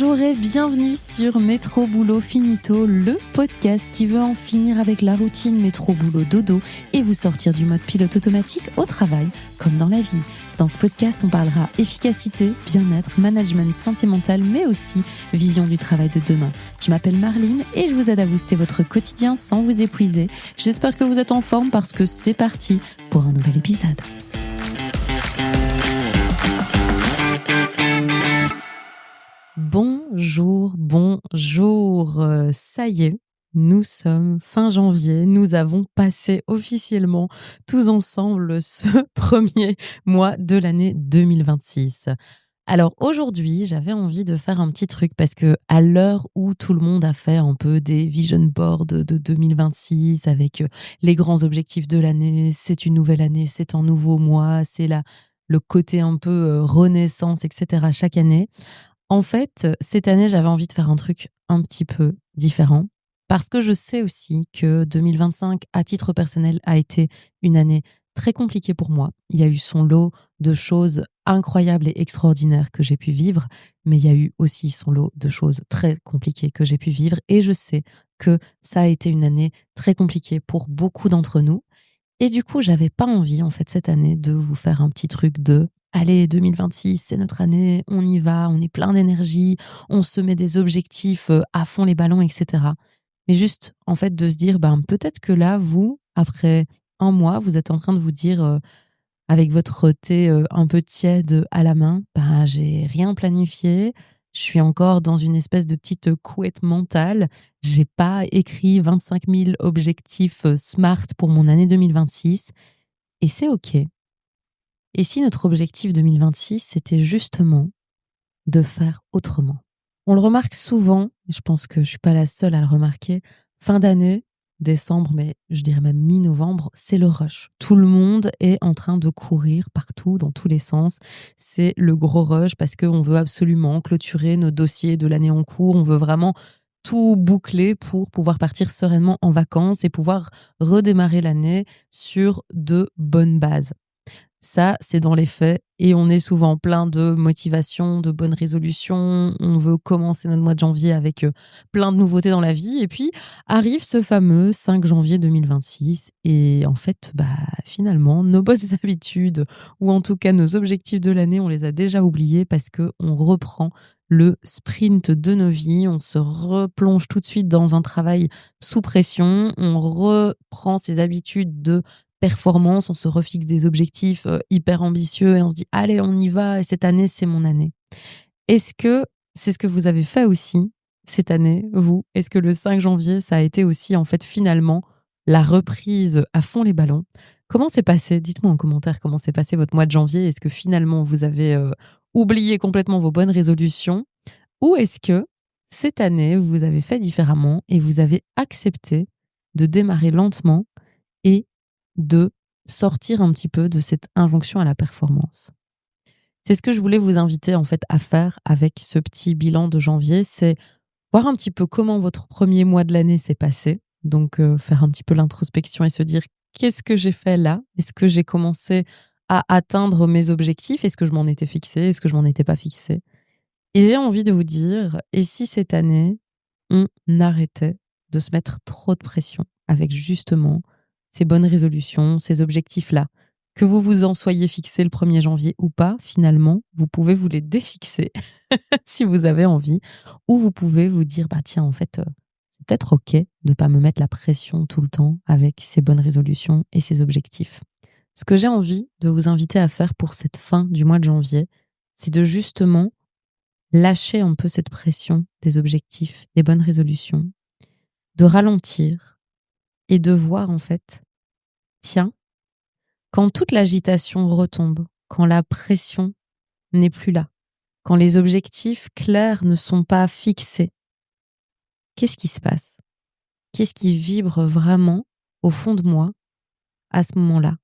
Bonjour et bienvenue sur Métro Boulot Finito, le podcast qui veut en finir avec la routine métro boulot dodo et vous sortir du mode pilote automatique au travail, comme dans la vie. Dans ce podcast, on parlera efficacité, bien-être, management, santé mentale, mais aussi vision du travail de demain. Je m'appelle Marline et je vous aide à booster votre quotidien sans vous épuiser. J'espère que vous êtes en forme parce que c'est parti pour un nouvel épisode. Bonjour, ça y est, nous sommes fin janvier, nous avons passé officiellement tous ensemble ce premier mois de l'année 2026. Alors aujourd'hui, j'avais envie de faire un petit truc parce que à l'heure où tout le monde a fait un peu des vision boards de 2026 avec les grands objectifs de l'année, c'est une nouvelle année, c'est un nouveau mois, c'est le côté un peu renaissance, etc. chaque année. En fait, cette année, j'avais envie de faire un truc un petit peu différent parce que je sais aussi que 2025, à titre personnel, a été une année très compliquée pour moi. Il y a eu son lot de choses incroyables et extraordinaires que j'ai pu vivre, mais il y a eu aussi son lot de choses très compliquées que j'ai pu vivre et je sais que ça a été une année très compliquée pour beaucoup d'entre nous. Et du coup, j'avais pas envie, en fait, cette année, de vous faire un petit truc de allez, 2026, c'est notre année, on y va, on est plein d'énergie, on se met des objectifs à fond les ballons, etc. Mais juste, en fait, de se dire, peut-être que là, vous, après un mois, vous êtes en train de vous dire, avec votre thé un peu tiède à la main, j'ai rien planifié, je suis encore dans une espèce de petite couette mentale, j'ai pas écrit 25 000 objectifs SMART pour mon année 2026 et c'est OK. Et si notre objectif 2026, c'était justement de faire autrement? On le remarque souvent, et je pense que je suis pas la seule à le remarquer, fin d'année, décembre, mais je dirais même mi-novembre, c'est le rush. Tout le monde est en train de courir partout, dans tous les sens. C'est le gros rush parce qu'on veut absolument clôturer nos dossiers de l'année en cours. On veut vraiment tout boucler pour pouvoir partir sereinement en vacances et pouvoir redémarrer l'année sur de bonnes bases. Ça, c'est dans les faits et on est souvent plein de motivation, de bonnes résolutions. On veut commencer notre mois de janvier avec plein de nouveautés dans la vie. Et puis arrive ce fameux 5 janvier 2026 et en fait, finalement, nos bonnes habitudes ou en tout cas nos objectifs de l'année, on les a déjà oubliés parce qu'on reprend le sprint de nos vies. On se replonge tout de suite dans un travail sous pression. On reprend ses habitudes de performance, on se refixe des objectifs hyper ambitieux et on se dit allez, on y va et cette année c'est mon année. Est-ce que c'est ce que vous avez fait aussi cette année, vous? Est-ce que le 5 janvier ça a été aussi en fait finalement la reprise à fond les ballons? Comment c'est passé? Dites-moi en commentaire comment s'est passé votre mois de janvier. Est-ce que finalement vous avez oublié complètement vos bonnes résolutions ou est-ce que cette année vous avez fait différemment et vous avez accepté de démarrer lentement et de sortir un petit peu de cette injonction à la performance. C'est ce que je voulais vous inviter en fait à faire avec ce petit bilan de janvier, c'est voir un petit peu comment votre premier mois de l'année s'est passé, donc faire un petit peu l'introspection et se dire qu'est-ce que j'ai fait là? Est-ce que j'ai commencé à atteindre mes objectifs? Est-ce que je m'en étais fixé? Est-ce que je m'en étais pas fixé? Et j'ai envie de vous dire, et si cette année, on arrêtait de se mettre trop de pression avec justement ces bonnes résolutions, ces objectifs-là. Que vous vous en soyez fixé le 1er janvier ou pas, finalement, vous pouvez vous les défixer si vous avez envie. Ou vous pouvez vous dire, tiens, en fait, c'est peut-être OK de ne pas me mettre la pression tout le temps avec ces bonnes résolutions et ces objectifs. Ce que j'ai envie de vous inviter à faire pour cette fin du mois de janvier, c'est de justement lâcher un peu cette pression des objectifs, des bonnes résolutions, de ralentir et de voir en fait, tiens, quand toute l'agitation retombe, quand la pression n'est plus là, quand les objectifs clairs ne sont pas fixés, qu'est-ce qui se passe? Qu'est-ce qui vibre vraiment au fond de moi à ce moment-là?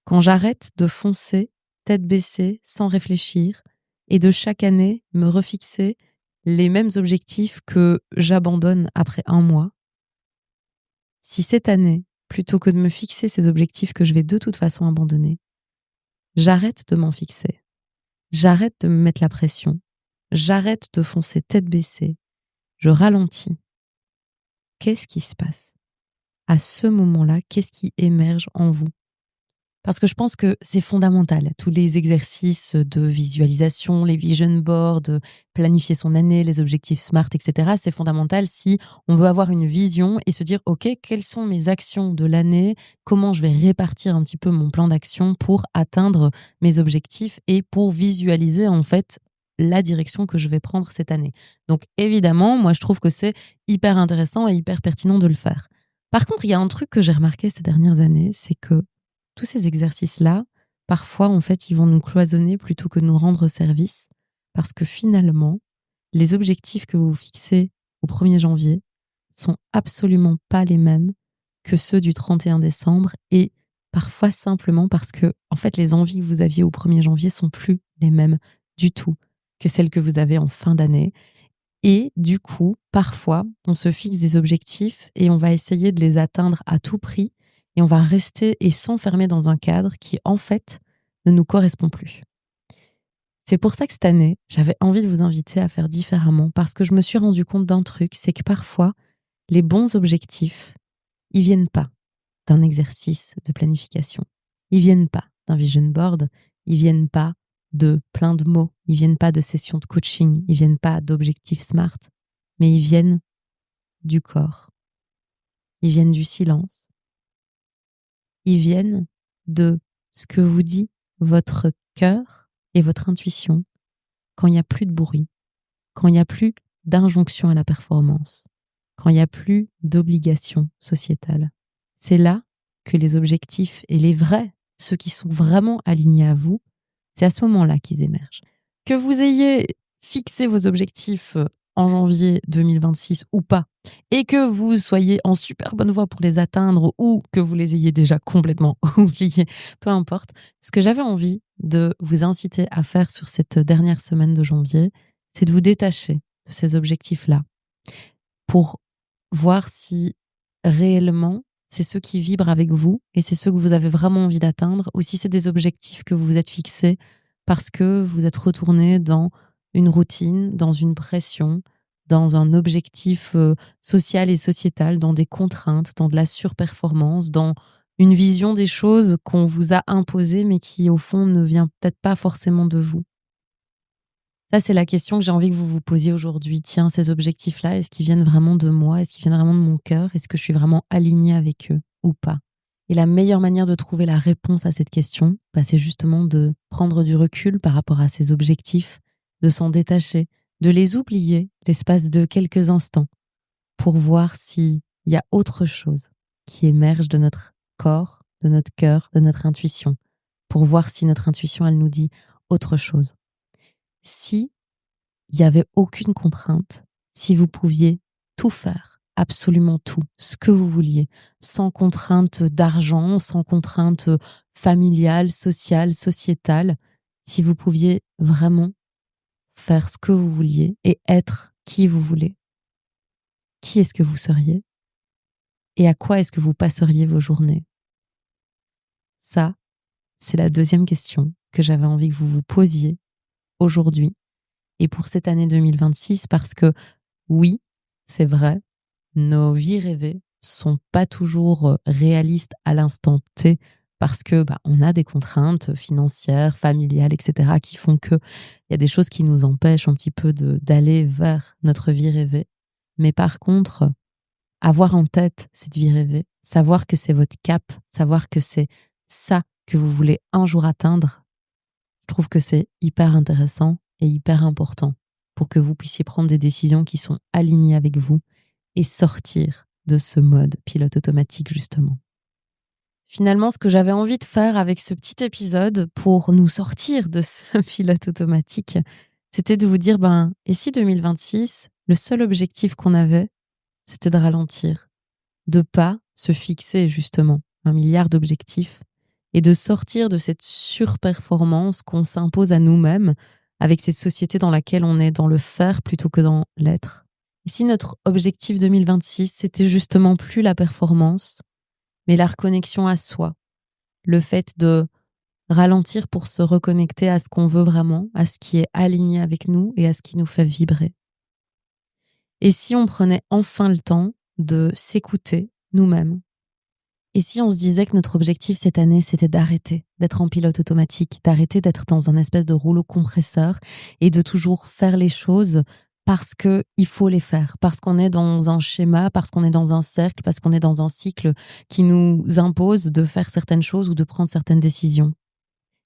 Quand j'arrête de foncer, tête baissée, sans réfléchir, et de chaque année me refixer les mêmes objectifs que j'abandonne après un mois, si cette année, plutôt que de me fixer ces objectifs que je vais de toute façon abandonner, j'arrête de m'en fixer, j'arrête de me mettre la pression j'arrête de foncer tête baissée, je ralentis, qu'est-ce qui se passe? À ce moment-là, qu'est-ce qui émerge en vous? Parce que je pense que c'est fondamental. Tous les exercices de visualisation, les vision boards, planifier son année, les objectifs SMART, etc. C'est fondamental si on veut avoir une vision et se dire, OK, quelles sont mes actions de l'année? Comment je vais répartir un petit peu mon plan d'action pour atteindre mes objectifs et pour visualiser en fait la direction que je vais prendre cette année. Donc évidemment, moi je trouve que c'est hyper intéressant et hyper pertinent de le faire. Par contre, il y a un truc que j'ai remarqué ces dernières années, c'est que tous ces exercices-là, parfois, en fait, ils vont nous cloisonner plutôt que nous rendre service parce que finalement, les objectifs que vous fixez au 1er janvier sont absolument pas les mêmes que ceux du 31 décembre et parfois simplement parce que, en fait, les envies que vous aviez au 1er janvier sont plus les mêmes du tout que celles que vous avez en fin d'année. Et du coup, parfois, on se fixe des objectifs et on va essayer de les atteindre à tout prix et on va rester et s'enfermer dans un cadre qui, en fait, ne nous correspond plus. C'est pour ça que cette année, j'avais envie de vous inviter à faire différemment parce que je me suis rendu compte d'un truc, c'est que parfois, les bons objectifs, ils viennent pas d'un exercice de planification. Ils viennent pas d'un vision board, ils viennent pas de plein de mots, ils viennent pas de sessions de coaching, ils viennent pas d'objectifs SMART, mais ils viennent du corps. Ils viennent du silence. Ils viennent de ce que vous dit votre cœur et votre intuition quand il n'y a plus de bruit, quand il n'y a plus d'injonction à la performance, quand il n'y a plus d'obligation sociétale. C'est là que les objectifs et les vrais, ceux qui sont vraiment alignés à vous, c'est à ce moment-là qu'ils émergent. Que vous ayez fixé vos objectifs en janvier 2026 ou pas, et que vous soyez en super bonne voie pour les atteindre ou que vous les ayez déjà complètement oubliés, peu importe, ce que j'avais envie de vous inciter à faire sur cette dernière semaine de janvier, c'est de vous détacher de ces objectifs-là pour voir si réellement c'est ceux qui vibrent avec vous et c'est ceux que vous avez vraiment envie d'atteindre ou si c'est des objectifs que vous vous êtes fixés parce que vous êtes retourné dans une routine, dans une pression, dans un objectif social et sociétal, dans des contraintes, dans de la surperformance, dans une vision des choses qu'on vous a imposées mais qui au fond ne vient peut-être pas forcément de vous. Ça, c'est la question que j'ai envie que vous vous posiez aujourd'hui. Tiens, ces objectifs-là, est-ce qu'ils viennent vraiment de moi? Est-ce qu'ils viennent vraiment de mon cœur? Est-ce que je suis vraiment alignée avec eux ou pas? Et la meilleure manière de trouver la réponse à cette question, c'est justement de prendre du recul par rapport à ces objectifs, de s'en détacher, de les oublier l'espace de quelques instants pour voir s'il y a autre chose qui émerge de notre corps, de notre cœur, de notre intuition, pour voir si notre intuition, elle nous dit autre chose. Si il n'y avait aucune contrainte, si vous pouviez tout faire, absolument tout, ce que vous vouliez, sans contrainte d'argent, sans contrainte familiale, sociale, sociétale, si vous pouviez vraiment faire ce que vous vouliez et être qui vous voulez, qui est-ce que vous seriez et à quoi est-ce que vous passeriez vos journées? Ça, c'est la deuxième question que j'avais envie que vous vous posiez aujourd'hui et pour cette année 2026 parce que oui, c'est vrai, nos vies rêvées sont pas toujours réalistes à l'instant T parce que on a des contraintes financières, familiales, etc. qui font que il y a des choses qui nous empêchent un petit peu d'aller vers notre vie rêvée. Mais par contre, avoir en tête cette vie rêvée, savoir que c'est votre cap, savoir que c'est ça que vous voulez un jour atteindre, je trouve que c'est hyper intéressant et hyper important pour que vous puissiez prendre des décisions qui sont alignées avec vous et sortir de ce mode pilote automatique justement. Finalement, ce que j'avais envie de faire avec ce petit épisode pour nous sortir de ce pilote automatique, c'était de vous dire, et si 2026, le seul objectif qu'on avait, c'était de ralentir, de pas se fixer justement 1 milliard d'objectifs et de sortir de cette surperformance qu'on s'impose à nous-mêmes avec cette société dans laquelle on est dans le faire plutôt que dans l'être. Et si notre objectif 2026, c'était justement plus la performance, mais la reconnexion à soi, le fait de ralentir pour se reconnecter à ce qu'on veut vraiment, à ce qui est aligné avec nous et à ce qui nous fait vibrer. Et si on prenait enfin le temps de s'écouter nous-mêmes? Et si on se disait que notre objectif cette année, c'était d'arrêter d'être en pilote automatique, d'arrêter d'être dans un espèce de rouleau compresseur et de toujours faire les choses parce qu'il faut les faire, parce qu'on est dans un schéma, parce qu'on est dans un cercle, parce qu'on est dans un cycle qui nous impose de faire certaines choses ou de prendre certaines décisions.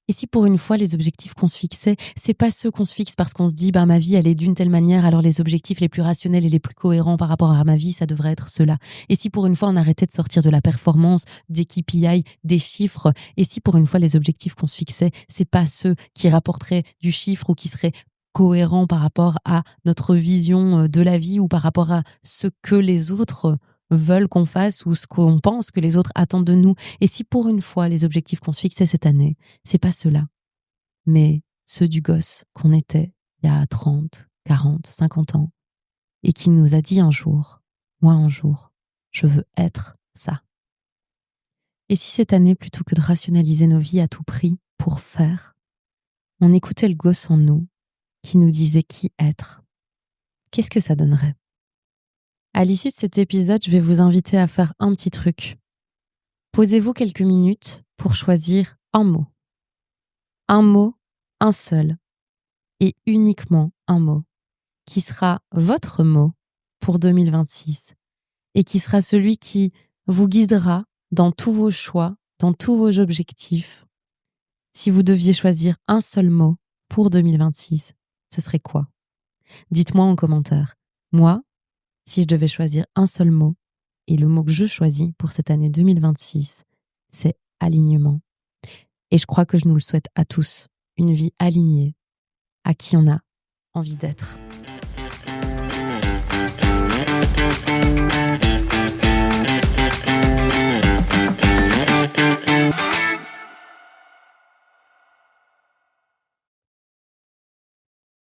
Et si pour une fois, les objectifs qu'on se fixait, c'est pas ceux qu'on se fixe parce qu'on se dit, ma vie, elle est d'une telle manière, alors les objectifs les plus rationnels et les plus cohérents par rapport à ma vie, ça devrait être ceux-là. Et si pour une fois, on arrêtait de sortir de la performance, des KPI, des chiffres, et si pour une fois, les objectifs qu'on se fixait, c'est pas ceux qui rapporteraient du chiffre ou qui seraient cohérents par rapport à notre vision de la vie ou par rapport à ce que les autres veulent qu'on fasse ou ce qu'on pense que les autres attendent de nous. Et si pour une fois, les objectifs qu'on se fixait cette année, c'est pas ceux-là, mais ceux du gosse qu'on était il y a 30, 40, 50 ans et qui nous a dit un jour, moi un jour, je veux être ça. Et si cette année, plutôt que de rationaliser nos vies à tout prix pour faire, on écoutait le gosse en nous qui nous disait qui être, qu'est-ce que ça donnerait? À l'issue de cet épisode, je vais vous inviter à faire un petit truc. Posez-vous quelques minutes pour choisir un mot. Un mot, un seul, et uniquement un mot, qui sera votre mot pour 2026 et qui sera celui qui vous guidera dans tous vos choix, dans tous vos objectifs. Si vous deviez choisir un seul mot pour 2026, ce serait quoi? Dites-moi en commentaire. Moi, si je devais choisir un seul mot, et le mot que je choisis pour cette année 2026, c'est alignement. Et je crois que je nous le souhaite à tous, une vie alignée, à qui on a envie d'être.